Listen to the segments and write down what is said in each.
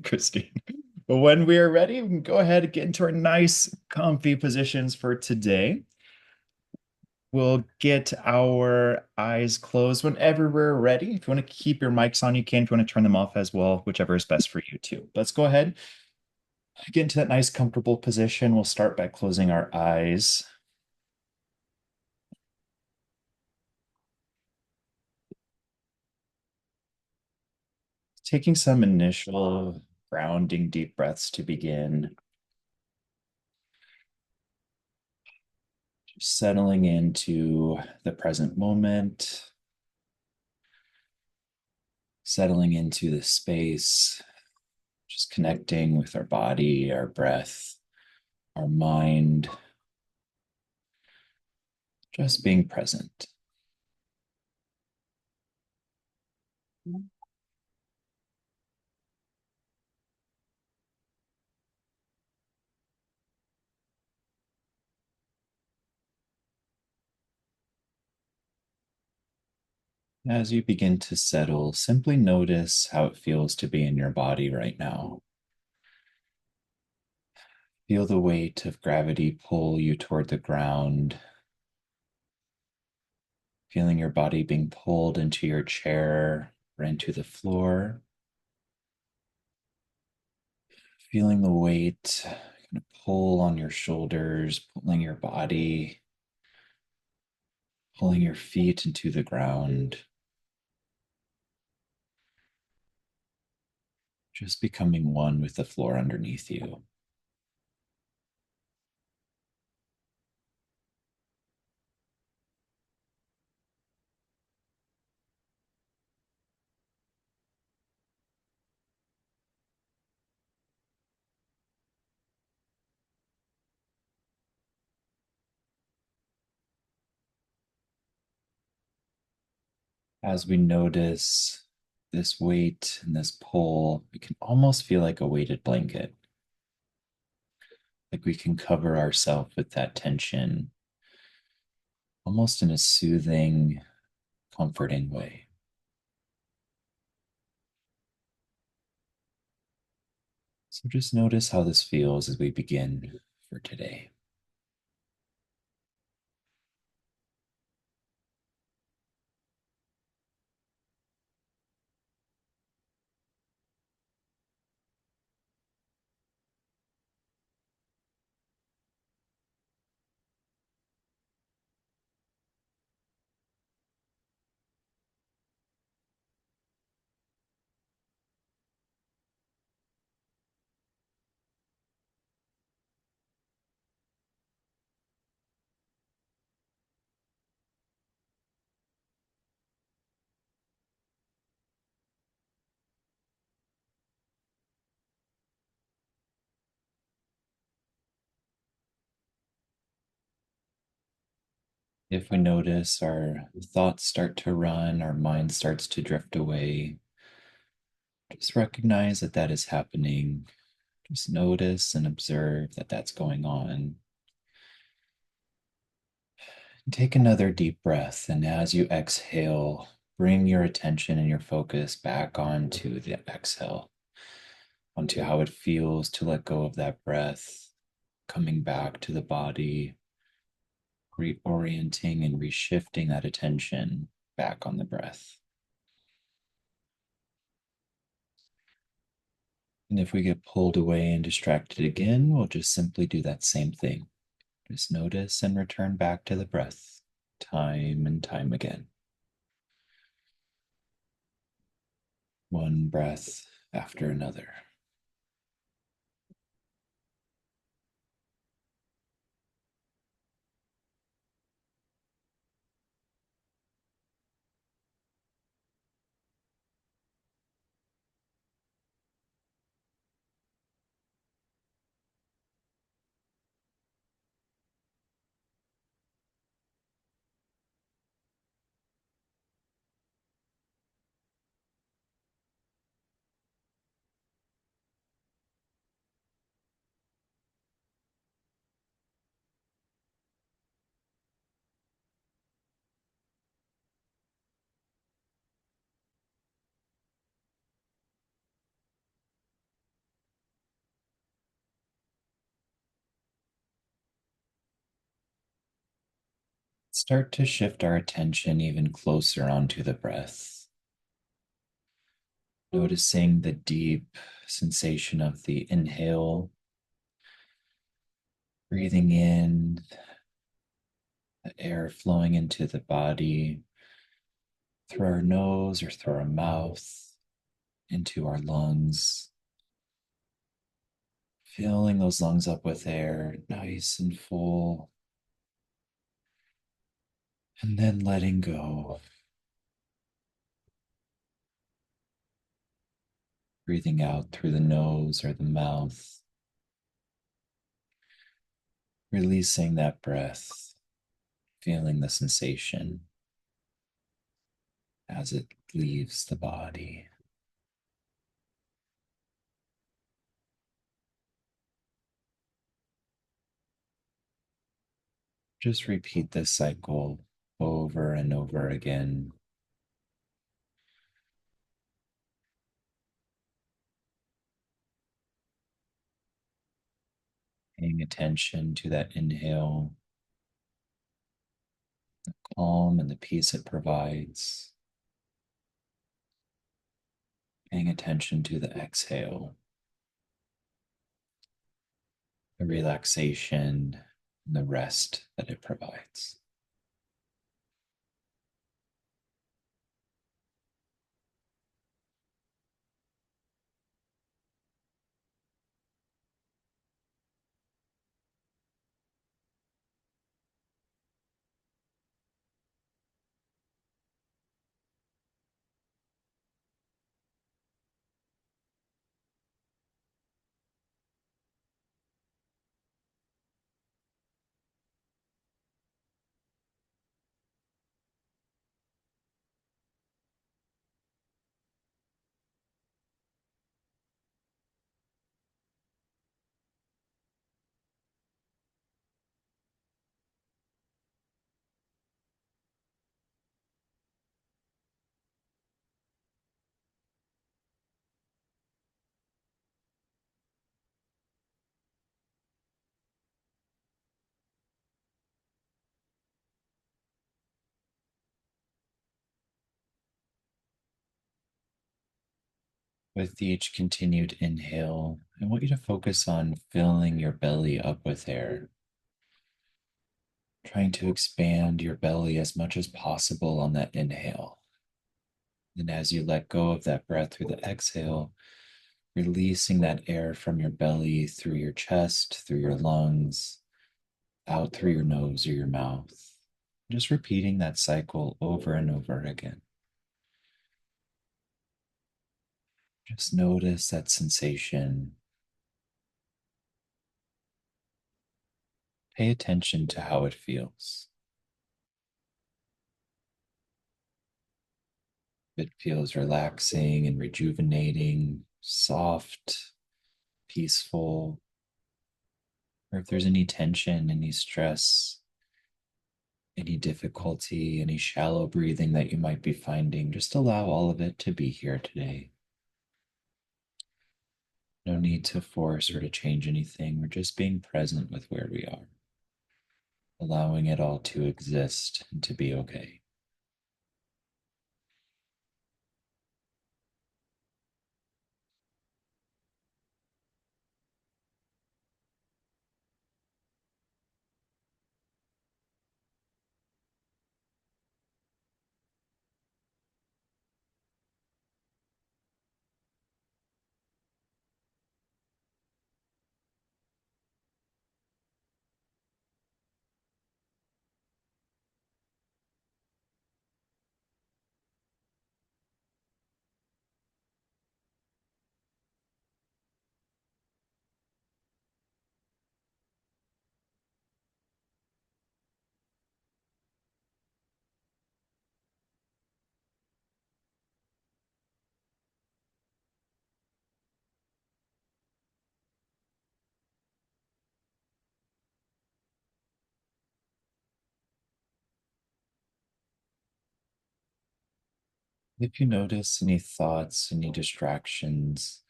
Christine. But when we are ready, we can go ahead and get into our nice, comfy positions for today. We'll get our eyes closed whenever we're ready. If you want to keep your mics on, you can. If you want to turn them off as well, whichever is best for you too. Let's go ahead, get into that nice, comfortable position. We'll start by closing our eyes. Taking some initial grounding deep breaths to begin. Just settling into the present moment, settling into the space, just connecting with our body, our breath, our mind, just being present. As you begin to settle, simply notice how it feels to be in your body right now. Feel the weight of gravity pull you toward the ground, feeling your body being pulled into your chair or into the floor, feeling the weight kind of pull on your shoulders, pulling your body, pulling your feet into the ground, just becoming one with the floor underneath you. As we notice this weight and this pull, we can almost feel like a weighted blanket, like we can cover ourselves with that tension, almost in a soothing, comforting way. So just notice how this feels as we begin for today. If we notice our thoughts start to run, our mind starts to drift away, just recognize that that is happening. Just notice and observe that that's going on. Take another deep breath, and as you exhale, bring your attention and your focus back onto the exhale, onto how it feels to let go of that breath, coming back to the body, reorienting and reshifting that attention back on the breath. And if we get pulled away and distracted again, we'll just simply do that same thing. Just notice and return back to the breath time and time again. One breath after another. Start to shift our attention even closer onto the breath, noticing the deep sensation of the inhale, breathing in the air flowing into the body through our nose or through our mouth, into our lungs, filling those lungs up with air, nice and full, and then letting go. Breathing out through the nose or the mouth, releasing that breath, feeling the sensation as it leaves the body. Just repeat this cycle over and over again. Paying attention to that inhale, the calm and the peace it provides. Paying attention to the exhale, the relaxation, and the rest that it provides. With each continued inhale, I want you to focus on filling your belly up with air, trying to expand your belly as much as possible on that inhale. And as you let go of that breath through the exhale, releasing that air from your belly through your chest, through your lungs, out through your nose or your mouth. Just repeating that cycle over and over again. Just notice that sensation. Pay attention to how it feels. It feels relaxing and rejuvenating, soft, peaceful, or if there's any tension, any stress, any difficulty, any shallow breathing that you might be finding, just allow all of it to be here today. No need to force or to change anything. We're just being present with where we are, allowing it all to exist and to be okay. If you notice any thoughts, any distractions,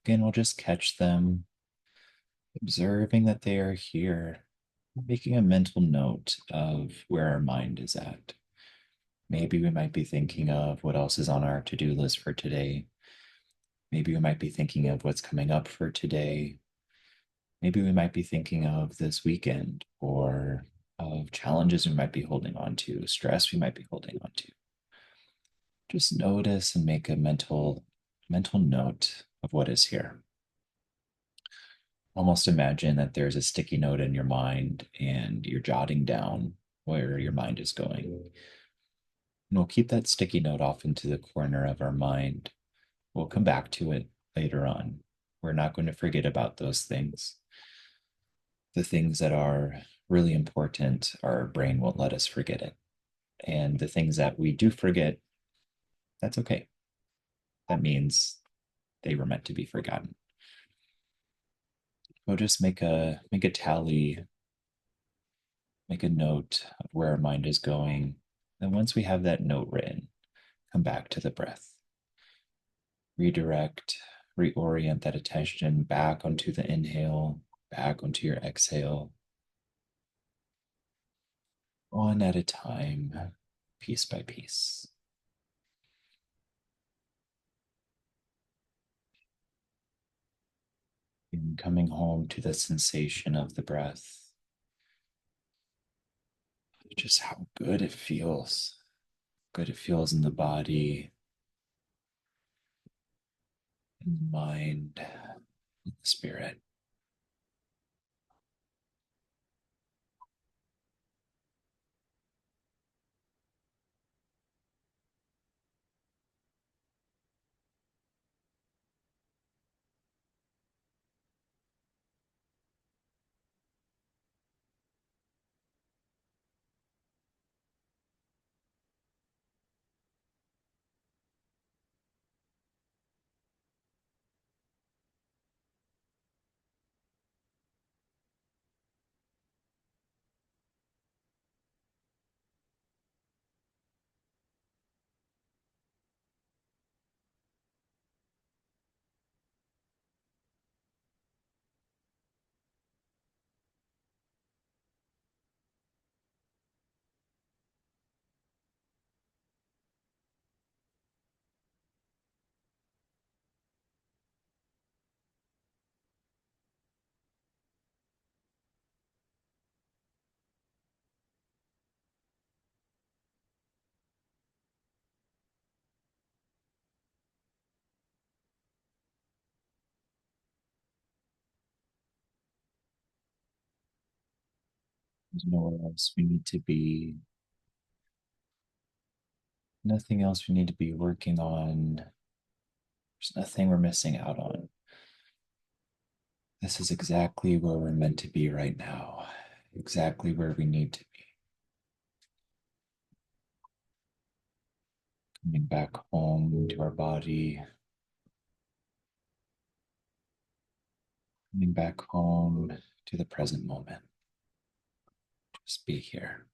again, we'll just catch them, observing that they are here, making a mental note of where our mind is at. Maybe we might be thinking of what else is on our to do list for today. Maybe we might be thinking of what's coming up for today. Maybe we might be thinking of this weekend or of challenges we might be holding on to, stress we might be holding on to. Just notice and make a mental note of what is here. Almost imagine that there's a sticky note in your mind and you're jotting down where your mind is going. And we'll keep that sticky note off into the corner of our mind. We'll come back to it later on. We're not going to forget about those things. The things that are really important, our brain won't let us forget it. And the things that we do forget, that's okay. That means they were meant to be forgotten. We'll just make a tally, make a note of where our mind is going. And once we have that note written, come back to the breath. Redirect, reorient that attention back onto the inhale, back onto your exhale. One at a time, piece by piece. And coming home to the sensation of the breath, just how good it feels. Good it feels in the body, in the mind, in the spirit. There's nowhere else we need to be, nothing else we need to be working on. There's nothing we're missing out on. This is exactly where we're meant to be right now, exactly where we need to be. Coming back home to our body, coming back home to the present moment. Just be here.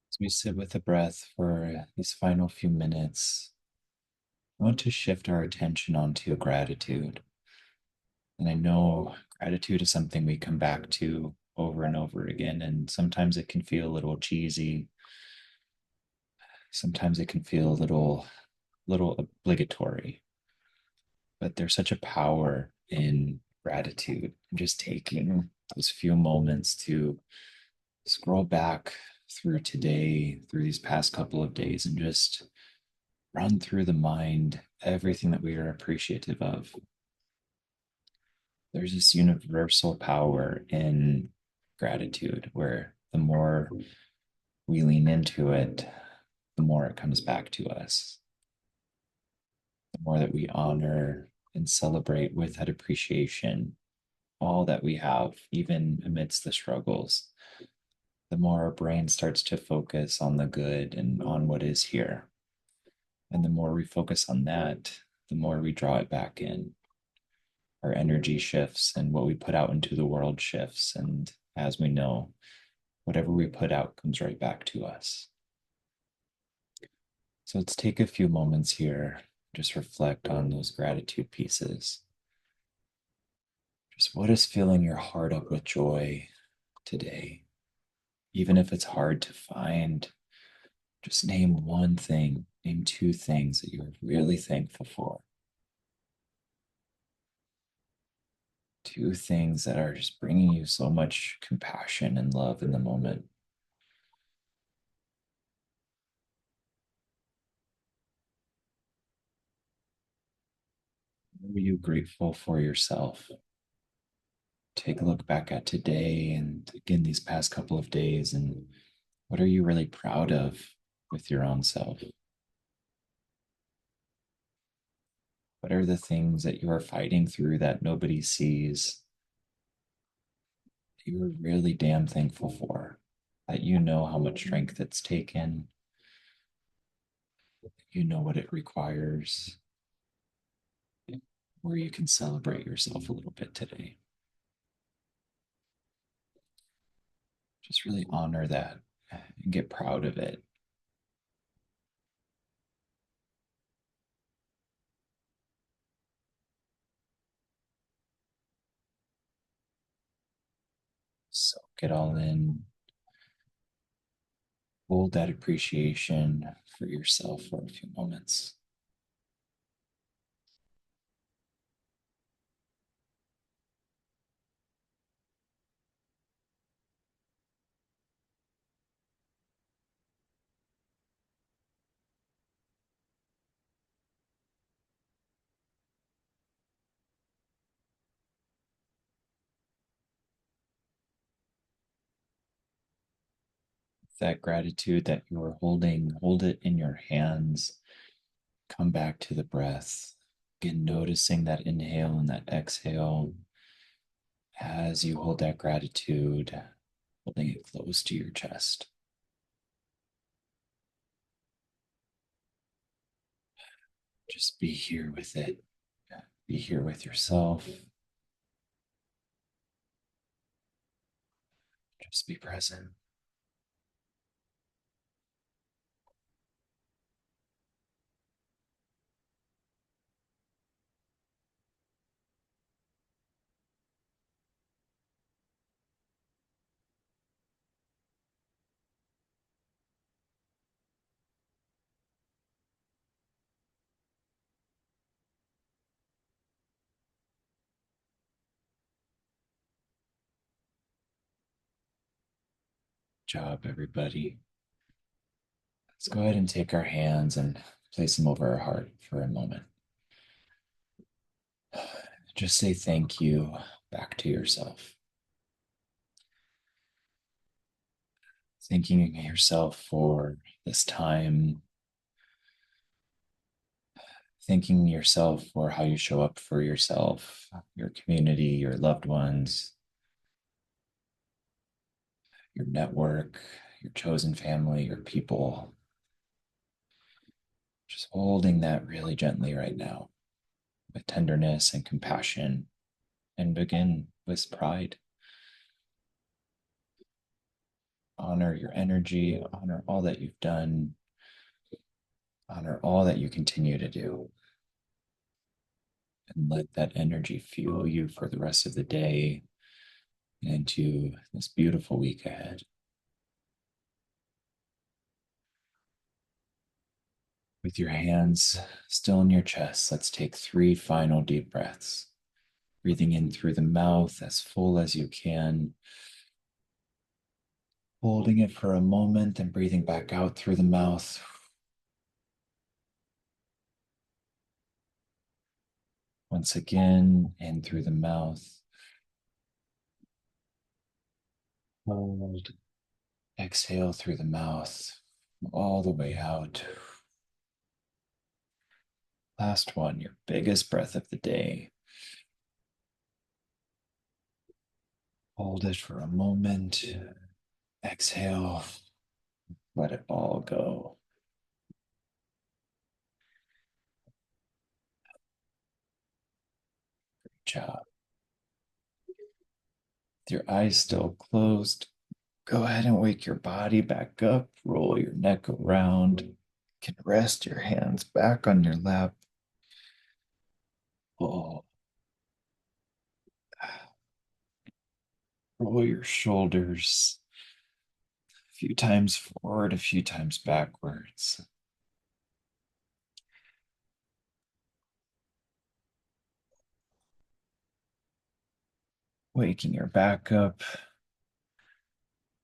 As we sit with the breath for these final few minutes, I want to shift our attention onto gratitude. And I know gratitude is something we come back to over and over again. And sometimes it can feel a little cheesy. Sometimes it can feel little obligatory. But there's such a power in gratitude, just taking those few moments to scroll back through today, through these past couple of days, and just run through the mind everything that we are appreciative of. There's this universal power in gratitude where the more we lean into it, the more it comes back to us. The more that we honor and celebrate with that appreciation all that we have, even amidst the struggles, the more our brain starts to focus on the good and on what is here. And the more we focus on that, the more we draw it back in. Our energy shifts and what we put out into the world shifts. And as we know, whatever we put out comes right back to us. So let's take a few moments here, just reflect on those gratitude pieces. Just what is filling your heart up with joy today? Even if it's hard to find, just name one thing, name two things that you're really thankful for. Two things that are just bringing you so much compassion and love in the moment. What are you grateful for yourself? Take a look back at today and again these past couple of days, and what are you really proud of with your own self? What are the things that you are fighting through that nobody sees that you are really damn thankful for? That you know how much strength it's taken, you know what it requires, where you can celebrate yourself a little bit today. Just really honor that and get proud of it. Soak it all in. Hold that appreciation for yourself for a few moments. That gratitude that you are holding, hold it in your hands. Come back to the breath. Again, noticing that inhale and that exhale as you hold that gratitude, holding it close to your chest. Just be here with it. Be here with yourself. Just be present. Good job, everybody. Let's go ahead and take our hands and place them over our heart for a moment. Just say thank you back to yourself. Thanking yourself for this time, thanking yourself for how you show up for yourself, your community, your loved ones, your network, your chosen family, your people. Just holding that really gently right now with tenderness and compassion, and begin with pride. Honor your energy, honor all that you've done, honor all that you continue to do, and let that energy fuel you for the rest of the day and into this beautiful week ahead. With your hands still in your chest, let's take 3 final deep breaths. Breathing in through the mouth as full as you can. Holding it for a moment and breathing back out through the mouth. Once again, in through the mouth. Hold. Exhale through the mouth, all the way out. Last one, your biggest breath of the day. Hold it for a moment. Exhale. Let it all go. Good job. With your eyes still closed, go ahead and wake your body back up. Roll your neck around. You can rest your hands back on your lap. Oh. Roll your shoulders a few times forward, a few times backwards. Waking your back up,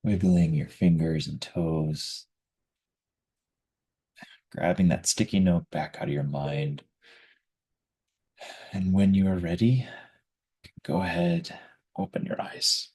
wiggling your fingers and toes, grabbing that sticky note back out of your mind. And when you are ready, go ahead, open your eyes.